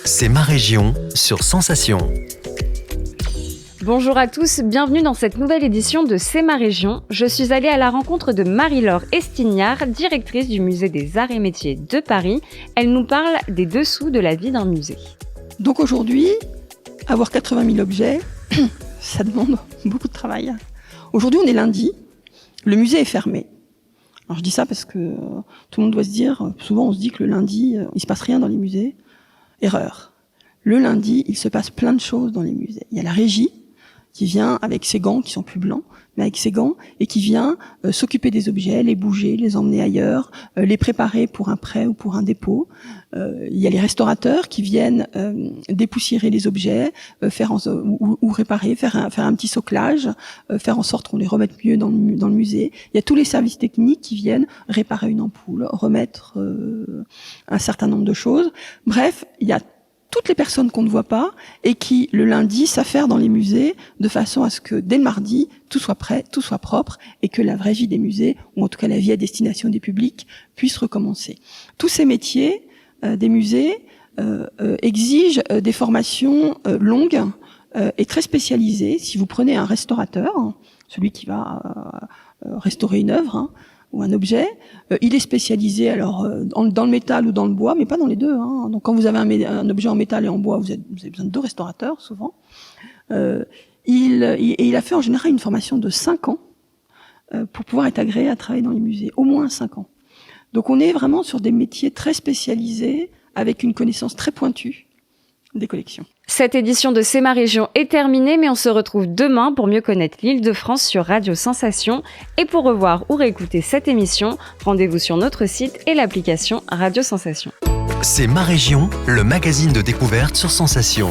C'est ma région sur Sensation. Bonjour à tous, bienvenue dans cette nouvelle édition de C'est ma région. Je suis allée à la rencontre de Marie-Laure Estignard, directrice du Musée des Arts et Métiers de Paris. Elle nous parle des dessous de la vie d'un musée. Donc aujourd'hui, avoir 80 000 objets, ça demande beaucoup de travail. Aujourd'hui, on est lundi, le musée est fermé. Alors je dis ça parce que tout le monde doit se dire, souvent on se dit que le lundi, il se passe rien dans les musées. Erreur. Le lundi, il se passe plein de choses dans les musées. Il y a la régie qui vient avec ses gants, qui sont plus blancs, mais avec ses gants, et qui vient s'occuper des objets, les bouger, les emmener ailleurs, les préparer pour un prêt ou pour un dépôt. Il y a les restaurateurs qui viennent dépoussiérer les objets, ou réparer, faire un petit soclage, faire en sorte qu'on les remette mieux dans le musée. Il y a tous les services techniques qui viennent réparer une ampoule, remettre un certain nombre de choses. Bref, il y a toutes les personnes qu'on ne voit pas et qui, le lundi, s'affairent dans les musées de façon à ce que, dès le mardi, tout soit prêt, tout soit propre et que la vraie vie des musées, ou en tout cas la vie à destination des publics, puisse recommencer. Tous ces métiers des musées exigent des formations longues et très spécialisées. Si vous prenez un restaurateur, celui qui va restaurer une œuvre, ou un objet, il est spécialisé alors dans le métal ou dans le bois, mais pas dans les deux. Donc quand vous avez un objet en métal et en bois, vous avez besoin de deux restaurateurs souvent. Il a fait en général une formation de 5 ans pour pouvoir être agréé à travailler dans les musées, au moins 5 ans. Donc on est vraiment sur des métiers très spécialisés, avec une connaissance très pointue des collections. Cette édition de C'est ma région est terminée, mais on se retrouve demain pour mieux connaître l'Île-de-France sur Radio Sensation. Et pour revoir ou réécouter cette émission, rendez-vous sur notre site et l'application Radio Sensation. C'est ma région, le magazine de découverte sur Sensation.